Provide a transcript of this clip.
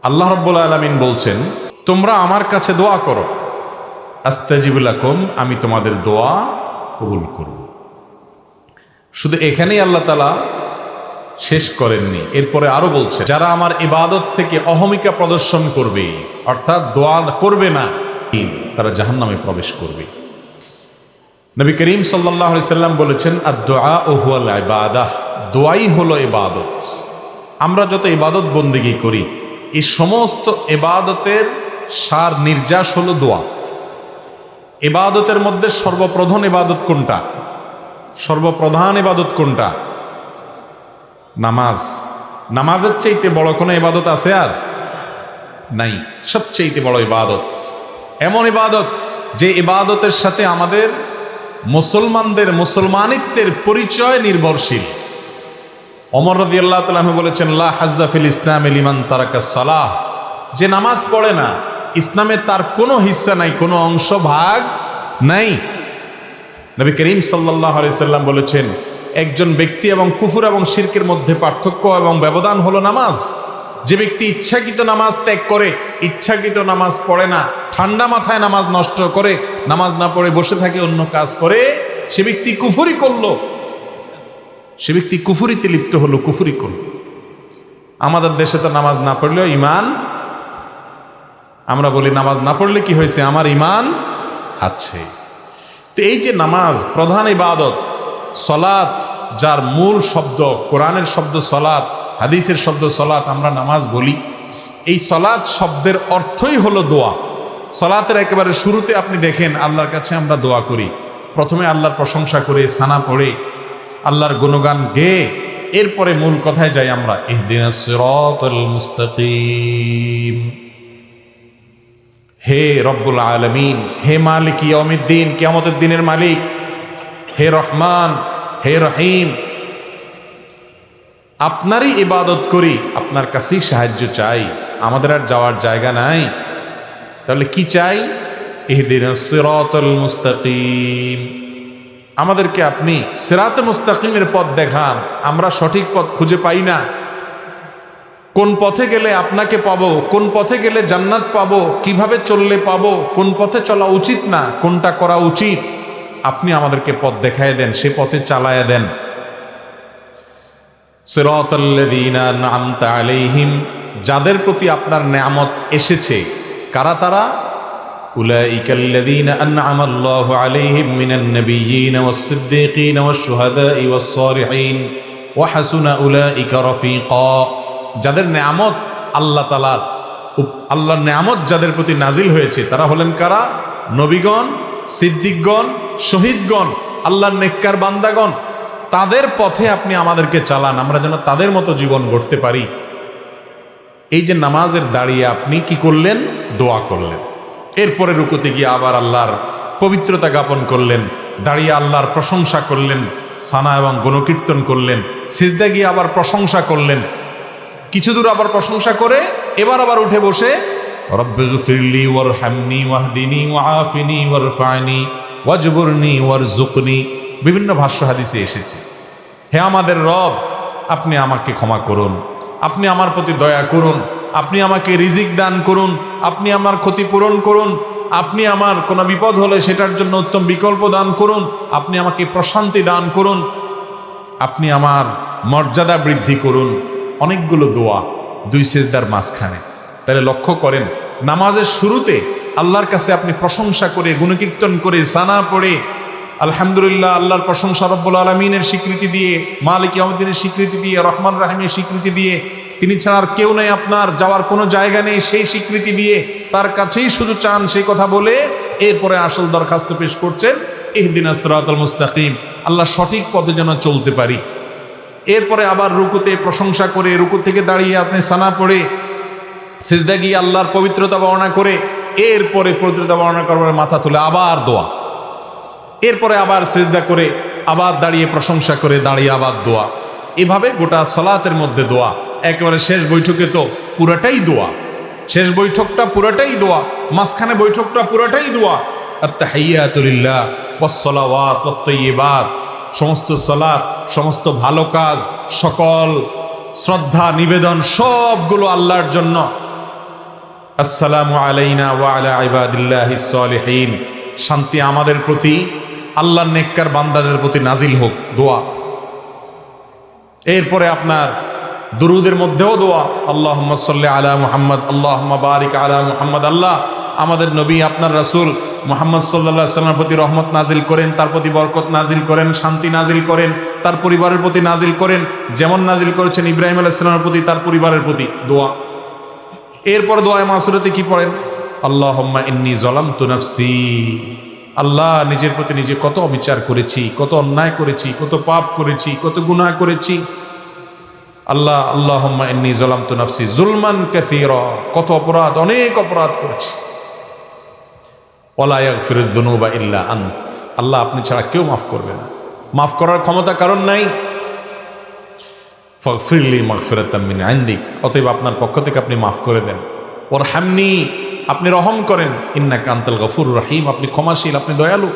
আল্লাহ রাব্বুল আলামিন বলছেন, তোমরা আমার কাছে দোয়া করো, আস্তাজিবু লাকুম, আমি তোমাদের দোয়া কবুল করব। শুধু এখানেই আল্লাহ তাআলা শেষ করেননি, এরপরে আরো বলছে, যারা আমার ইবাদত থেকে অহমিকা প্রদর্শন করবে, অর্থাৎ দোয়া করবে না, তারা জাহান্নামে প্রবেশ করবে। নবী করিম সাল্লাল্লাহু আলাইহি সাল্লাম বলেছেন, আদ-দুআ হুয়াল ইবাদাহ, দোয়াই হলো ইবাদত। আমরা যত ইবাদত বন্দেগী করি, এই সমস্ত ইবাদতের সার নির্যাস হলো দোয়া। ইবাদতের মধ্যে সর্বপ্রধান ইবাদত কোনটা? সর্বপ্রধান ইবাদত কোনটা? নামাজ। নামাজের চাইতে বড় কোনো ইবাদত আছে আর নাই। সবচেয়ে বড় ইবাদত, এমন ইবাদত যে ইবাদতের সাথে আমাদের মুসলমানদের মুসলমানিত্বের পরিচয় নির্ভরশীল। ওমর রাদিয়াল্লাহু তাআলা আনহু বলেছেন, লা হাজ্জা ফিল ইসলামি লিমান তারাকাস সালাহ, যে নামাজ পড়ে না, ইসলামে তার কোনো হিস্সা নাই, কোনো অংশ ভাগ নাই। নবী করিম সাল্লাল্লাহু আলাইহি সাল্লাম বলেছেন, একজন ব্যক্তি এবং কুফর এবং শিরকের মধ্যে পার্থক্য এবং ব্যবধান হলো নামাজ। যে ব্যক্তি ইচ্ছাকৃত নামাজ ত্যাগ করে, ইচ্ছাকৃত নামাজ পড়ে না, ঠান্ডা মাথায় নামাজ নষ্ট করে, নামাজ না পড়ে বসে থাকে, অন্য কাজ করে, সে ব্যক্তি কুফরি করলো, সে ব্যক্তি কুফরিতে লিপ্ত হলো, কুফরি করলো। আমাদের দেশে তো নামাজ না পড়লেও ইমান, আমরা বলি নামাজ না পড়লে কি হয়েছে, আমার ইমান আছে। তো এই যে নামাজ প্রধান ইবাদত, সলাত, যার মূল শব্দ কোরআনের শব্দ সলাত, হাদিসের শব্দ সলাত, আমরা নামাজ বলি। এই সলাত শব্দের অর্থই হলো দোয়া। সলাতের একেবারে শুরুতে আপনি দেখেন আল্লাহর কাছে আমরা দোয়া করি, প্রথমে আল্লাহর প্রশংসা করে, সানা পড়ে, আল্লাহর গুণগান গেয়ে, এরপরে মূল কথায় যাই আমরা, ইহদিনাস সিরাতাল মুস্তাকিম। হে রব্বুল আলামিন, হে মালিক ইয়াউমিদ্দিন, কিয়ামতের দিনের মালিক, হে রহমান, হে রহিম, আপনারই ইবাদত করি, আপনার কাছেই সাহায্য চাই, আমাদের আর যাওয়ার জায়গা নাই। তাহলে কি চাই? ইহদিনাস সিরাতাল মুস্তাকিম, আমাদেরকে আপনি সিরাতে মুস্তাকিমের পথ দেখান। আমরা সঠিক পথ খুঁজে পাই না, কোন পথে গেলে আপনাকে পাবো, কোন পথে গেলে জান্নাত পাবো, কিভাবে চললে পাবো, কোন পথে চলা উচিত না, কোনটা করা উচিত, আপনি আমাদেরকে পথ দেখায় দেন, সে পথে চালায়া দেন। সিরাতাল্লাযীনা আন'আমতা আলাইহিম, যাদের প্রতি আপনার নেয়ামত এসেছে, কারা তারা? উলাইকাল্লাযীনা আন'আমাল্লাহু আলাইহিম মিনান নাবিয়্যিনা ওয়াস-সিদ্দীকিনা ওয়াশ-শুহাদাই ওয়াস-সালিহিন ওয়া হাসুনা উলাইকা রাফীকা, যাদের নেয়ামত আল্লাহ তাআলার, আল্লাহর নেয়ামত যাদের প্রতি নাজিল হয়েছে, তারা হলেন কারা? নবীগণ, সিদ্দিকগণ, শহীদগণ, আল্লাহর নেককার বান্দাগণ। তাদের পথে আপনি আমাদেরকে চালান, আমরা যেন তাদের মতো জীবন গড়তে পারি। এই যে নামাজের দাঁড়িয়ে আপনি কি করলেন? দোয়া করলেন। এরপরে রুকুতে গিয়ে আবার আল্লাহর পবিত্রতা জ্ঞাপন করলেন, দাঁড়িয়ে আল্লাহর প্রশংসা করলেন, সানা এবং গুণকীর্তন করলেন, সিজদা গিয়ে আবার প্রশংসা করলেন, কিছু দূর আবার প্রশংসা করে এবার আবার উঠে বসে রব্বিগফিরলি ওয়ারহামনি ওয়াহদিনি ওয়াআফিনি ওয়ারফা'নি ওয়াজবুরনি ওয়ারযুকনি, বিভিন্ন ভাষ্য হাদিসে এসেছে, হে আমাদের রব, আপনি আমাকে ক্ষমা করুন, আপনি আমার প্রতি দয়া করুন, আপনি আমাকে রিজিক দান করুন, আপনি আমার ক্ষতিপূরণ করুন, আপনি আমার কোনো বিপদ হলে সেটার জন্য উত্তম বিকল্প দান করুন, আপনি আমাকে প্রশান্তি দান করুন, আপনি আমার মর্যাদা বৃদ্ধি করুন। অনেকগুলো দোয়া দুই সেজদার মাঝখানে। তাহলে লক্ষ্য করেন, নামাজের শুরুতে আল্লাহর কাছে আপনি প্রশংসা করে, গুণকীর্তন করে, সানা পড়ে, আলহামদুলিল্লাহ, আল্লাহর প্রশংসা, রব্বুল আলামিনের স্বীকৃতি দিয়ে, মালিক ইয়াউমিদ্দিনের স্বীকৃতি দিয়ে, রহমান রাহিমের স্বীকৃতি দিয়ে, তিনি ছাড়া আর কেউ নেই, আপনার যাওয়ার কোনো জায়গা নেই, সেই স্বীকৃতি দিয়ে, তার কাছেই শুধু চান, সেই কথা বলে এরপরে আসল দরখাস্ত পেশ করছেন, ইহদিনাস সিরাতাল মুস্তাকিম, আল্লাহ সঠিক পথে যেন চলতে পারি। এরপরে আবার রুকুতে প্রশংসা করে, রুকু থেকে দাঁড়িয়ে আপনি সানা পড়ে, সিজদা গিয়ে আল্লাহর পবিত্রতা বর্ণনা করে, এরপরে পবিত্রতা বর্ণনা করবার মাথা তুলে আবার দোয়া, এরপরে আবার সিজদা করে, আবার দাঁড়িয়ে প্রশংসা করে, দাঁড়িয়ে আবার দোয়া। এভাবে গোটা সালাতের মধ্যে দোয়া। একেবারে শেষ বৈঠকে তো পুরাটাই দোয়া, শেষ বৈঠকটা পুরাটাই দোয়া, মাঝখানে বৈঠকটা পুরাটাই দোয়া। আত-তাহিয়াতু লিল্লাহ ওয়াস-সালাওয়াত ওয়াত-তাইয়্যিবাত, সমস্ত সালাত, সমস্ত ভালো কাজ, সকল শ্রদ্ধা নিবেদন সবগুলো আল্লাহর জন্য। আসসালামু আলাইনা ওয়া আলা ইবাদিল্লাহিস সালিহিন। শান্তি আমাদের প্রতি, আল্লাহর নেককার বান্দাদের প্রতি নাজিল হোক, দোয়া। এরপরে আপনার দুরুদের মধ্যেও দোয়া, আল্লাহুম্মা সাল্লি আলা মুহাম্মদ, আল্লাহুম্মা বারিক আলা মুহাম্মদ। আল্লাহ আমাদের নবী আপনার রাসূল মুহাম্মদ সাল্লাল্লাহু আলাইহি ওয়াসাল্লামের প্রতি রহমত নাজিল করেন, তার প্রতি বরকত নাজিল করেন, শান্তি নাজিল করেন, তার পরিবারের প্রতি নাজিল করেন, যেমন নাজিল করেছেন ইব্রাহিম আলাইহিস সালামের প্রতি, তার পরিবারের প্রতি, দোয়া। এরপর দোয়ায়ে মাসুরাতে কি পড়েন? আল্লাহুম্মা ইন্নী যালামতু নাফসি। আল্লাহ, নিজের প্রতি নিজে কত অবিচার করেছি, কত অন্যায় করেছি, কত পাপ করেছি, কত গুনাহ করেছি। আল্লাহ, আল্লাহুম্মা ইন্নী যালামতু নাফসি যুলমান কাসীরা, কত অপরাধ, অনেক অপরাধ করেছি। ওয়ালা ইয়াগফিরুয যুনুবা ইল্লা আনত। আল্লাহ, আপনি ছাড়া কেউ মাফ করবে না, মাফ করার ক্ষমতা কারণ নাই। ফাগফিরলি মাগফিরাতাম মিন ইনদিক, অতএব আপনার পক্ষ থেকে আপনি মাফ করে দেন। ওয়ারহামনি, আপনি রহম করেন। ইন্নাকা আনতাল গফুরুর রহিম, আপনি ক্ষমাশীল, আপনি দয়ালু।